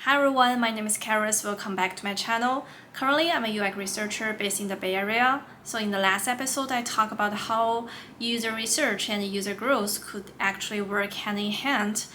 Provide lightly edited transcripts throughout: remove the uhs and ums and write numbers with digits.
Hi everyone, my name is Karis. Welcome back to my channel. Currently, I'm a UX researcher based in the Bay Area. So in the last episode, I talked about how user research and user growth could actually work hand in hand.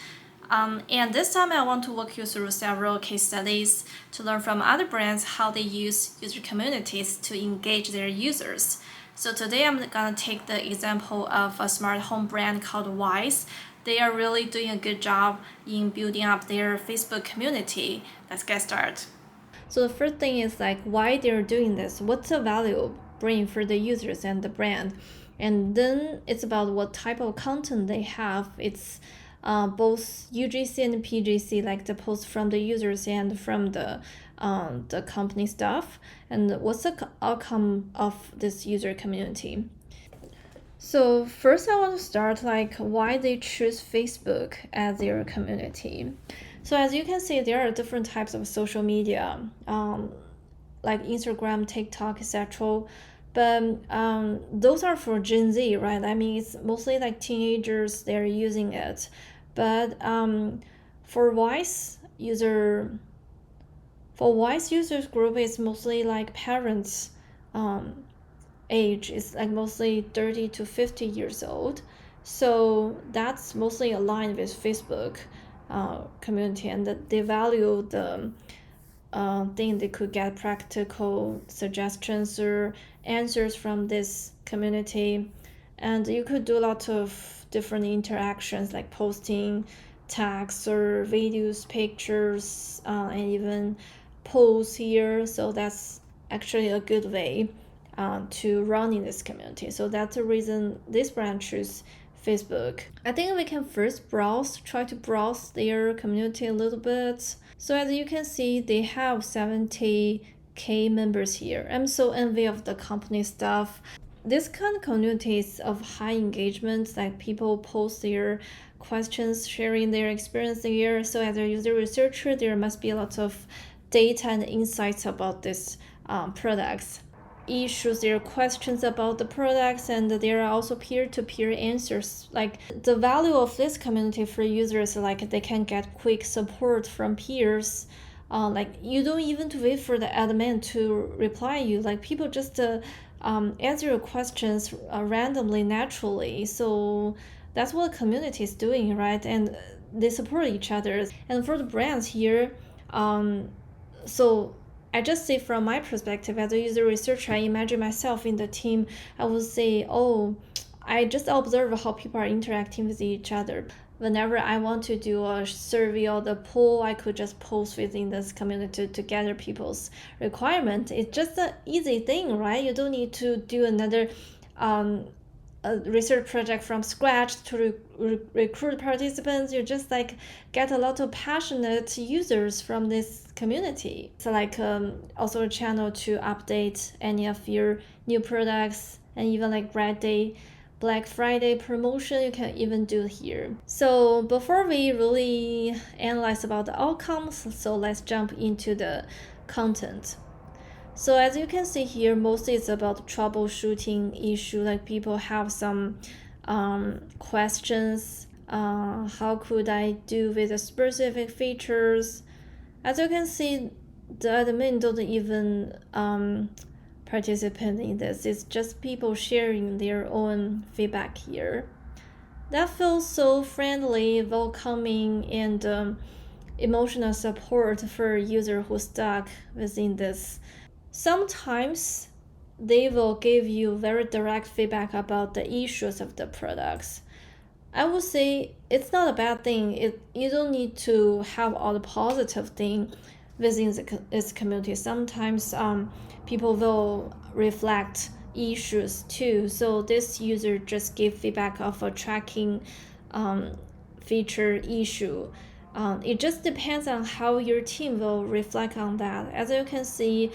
And this time, I want to walk you through several case studies to learn from other brands how they use user communities to engage their users. So today, I'm gonna take the example of a smart home brand called Wyze. They are really doing a good job in building up their Facebook community. Let's get started. So the first thing is like why they're doing this. What's the value bring for the users and the brand? And then it's about what type of content they have. It's both UGC and PGC, like the post from the users and from the company staff. And what's the outcome of this user community? So first I want to start like why they choose Facebook as their community. So as you can see, there are different types of social media, like Instagram, TikTok, etc. But those are for Gen Z, right? I mean, it's mostly like teenagers, they're using it. But for Wyze user, for Wyze users group, it's mostly like parents. Age is like mostly 30 to 50 years old, so that's mostly aligned with Facebook community, and that they value the thing they could get practical suggestions or answers from this community. And you could do a lot of different interactions like posting tags or videos, pictures, and even polls here. So that's actually a good way to run in this community. So that's the reason this brand choose Facebook. I think we can first try to browse their community a little bit. So as you can see, they have 70K members here. I'm so envy of the company stuff. This kind of communities of high engagement, like people post their questions, sharing their experience here. So as a user researcher, there must be a lot of data and insights about these products. Issues, there are questions about the products, and there are also peer-to-peer answers. Like the value of this community for users, like they can get quick support from peers. Like you don't even to wait for the admin to reply you. Like people just answer your questions randomly, naturally. So that's what the community is doing, right? And they support each other. And for the brands here, so I just say from my perspective as a user researcher, I imagine myself in the team. I would say, oh, I just observe how people are interacting with each other. Whenever I want to do a survey or the poll, I could just post within this community to gather people's requirement. It's just an easy thing, right? You don't need to do another a research project from scratch to recruit participants. You just like get a lot of passionate users from this community. So like also a channel to update any of your new products, and even like Black Friday promotion you can even do here. So before we really analyze about the outcomes, so let's jump into the content. So as you can see here, mostly it's about troubleshooting issue, like people have some questions. How could I do with the specific features? As you can see, the admin don't even participate in this. It's just people sharing their own feedback here. That feels so friendly, welcoming, and emotional support for a user who's stuck within this. Sometimes they will give you very direct feedback about the issues of the products. I would say it's not a bad thing. You don't need to have all the positive thing within this community. Sometimes people will reflect issues too. So this user just give feedback of a tracking feature issue. It just depends on how your team will reflect on that. As you can see,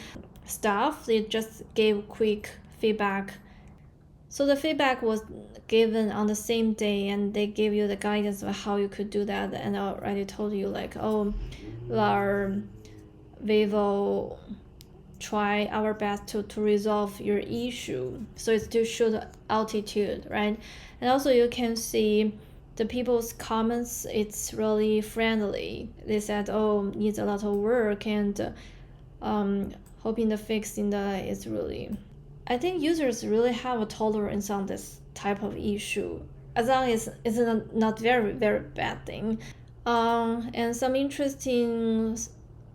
staff they just gave quick feedback. So the feedback was given on the same day, and they gave you the guidance of how you could do that. And I already told you like, oh, we will try our best to resolve your issue. So it's to show the altitude, right? And also you can see the people's comments, it's really friendly. They said, oh, needs a lot of work, and hoping the fixing that is really, I think users really have a tolerance on this type of issue, as long as it's not very very bad thing. And some interesting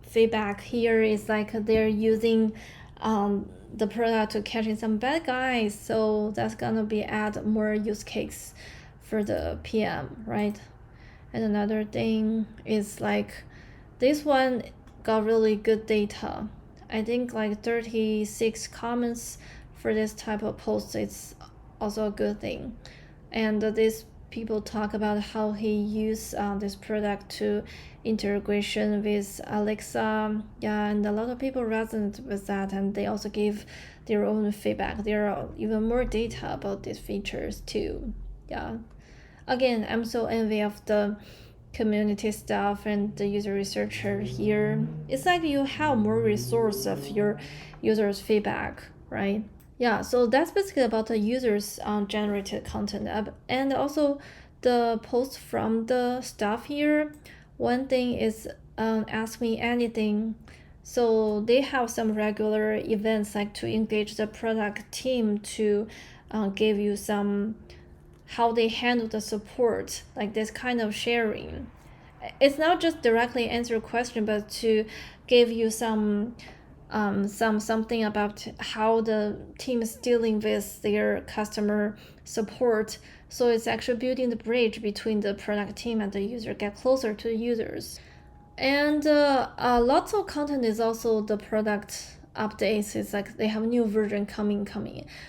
feedback here is like they're using the product to catching some bad guys, so that's gonna be add more use case for the PM, right? And another thing is like this one got really good data. I think like 36 comments for this type of post is also a good thing. And these people talk about how he used this product to integration with Alexa. Yeah, and a lot of people resonate with that, and they also give their own feedback. There are even more data about these features too. Yeah. Again, I'm so envy of the community staff and the user researcher here. It's like you have more resource of your users' feedback, right? Yeah, so that's basically about the users generated content. And also the post from the staff here. One thing is ask me anything. So they have some regular events like to engage the product team to give you some how they handle the support, like this kind of sharing. It's not just directly answer a question, but to give you some something about how the team is dealing with their customer support. So it's actually building the bridge between the product team and the user, get closer to the users. And lots of content is also the product updates. It's like they have new version coming,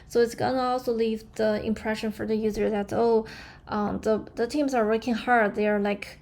so it's gonna also leave the impression for the user that the teams are working hard, they're like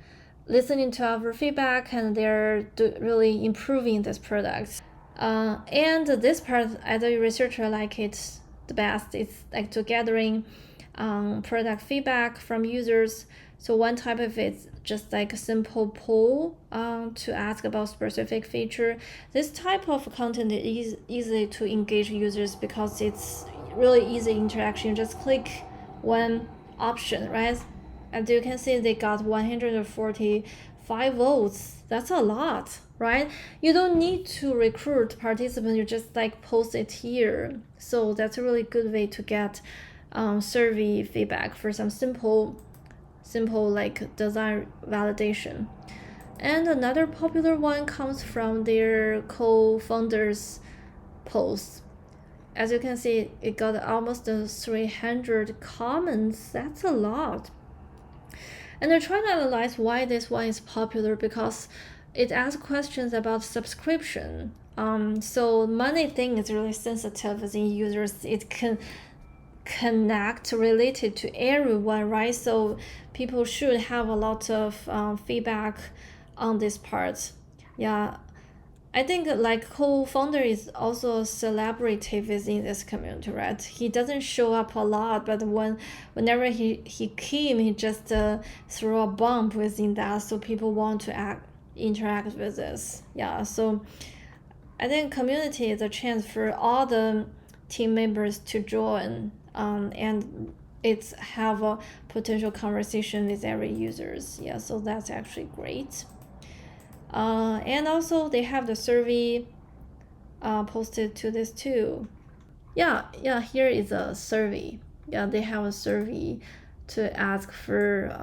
listening to our feedback, and they're really improving this product. And this part, as a researcher, like it the best. It's like to gathering product feedback from users. So one type of it's just like a simple poll to ask about specific feature. This type of content is easy to engage users because it's really easy interaction. Just click one option, right? As you can see, they got 145 votes. That's a lot, right? You don't need to recruit participants. You just like post it here. So that's a really good way to get survey feedback for some simple like design validation. And another popular one comes from their co-founders posts. As you can see, it got almost 300 comments. That's a lot. And I try to analyze why this one is popular, because it asks questions about subscription. So money thing is really sensitive as in users. It can connect related to everyone, right? So people should have a lot of feedback on this part. Yeah, I think like co-founder is also a celebrity within this community, right? He doesn't show up a lot, but whenever he came, he just threw a bomb within that, so people want to interact with this. Yeah, so I think community is a chance for all the team members to join, and it's have a potential conversation with every users. Yeah, so that's actually great. And also they have the survey posted to this too. Yeah, here is a survey. Yeah, they have a survey to ask for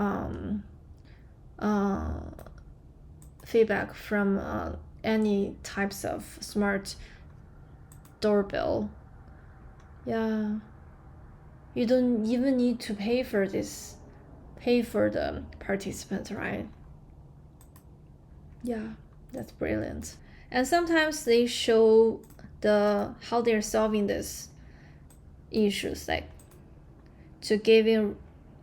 feedback from any types of smart doorbell. Yeah, you don't even need to pay for the participants, right? Yeah, that's brilliant. And sometimes they show how they're solving this issues, like to giving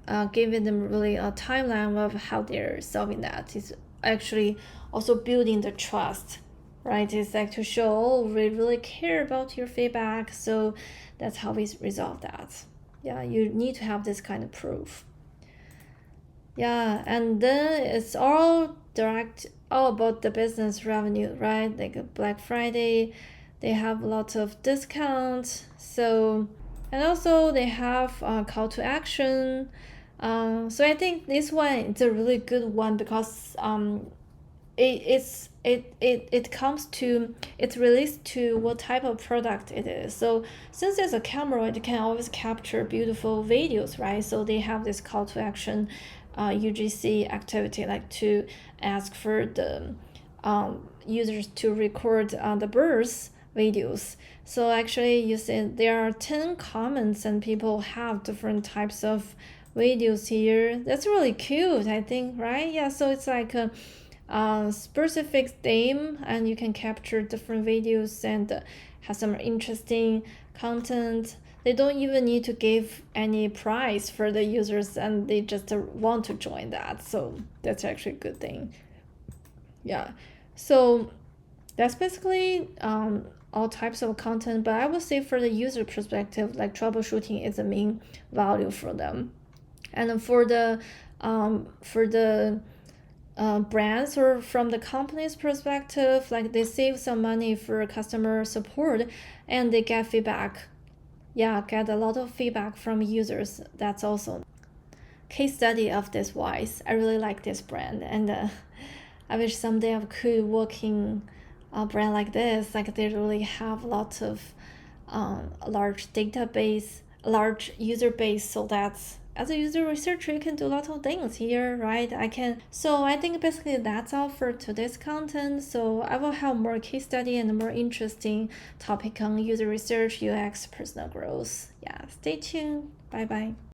them really a timeline of how they're solving that. It's actually also building the trust, right? It's like to show, oh, we really care about your feedback, so that's how we resolve that. Yeah, you need to have this kind of proof. Yeah, and then it's all about the business revenue, right? Like Black Friday, they have lots of discounts. So, and also they have a call to action. So I think this one is a really good one because it comes to it relates to what type of product it is. So since it's a camera, it can always capture beautiful videos, right? So they have this call to action, UGC activity, like to ask for the users to record the birth videos. So actually, you see there are 10 comments and people have different types of videos here. That's really cute, I think, right? Yeah, so it's like a specific theme and you can capture different videos and have some interesting content. They don't even need to give any price for the users and they just want to join that. So that's actually a good thing. Yeah. So that's basically all types of content, but I would say for the user perspective, like troubleshooting is the main value for them. And for the brands or from the company's perspective, like they save some money for customer support and they get feedback. Yeah, get a lot of feedback from users. That's also case study of this Wyze. I really like this brand, and I wish someday I could work in a brand like this. Like they really have lots of a large database, a large user base. So that's as a user researcher, you can do a lot of things here, right? I can. So I think basically that's all for today's content. So I will have more case study and more interesting topic on user research, UX, personal growth. Yeah, stay tuned. Bye bye.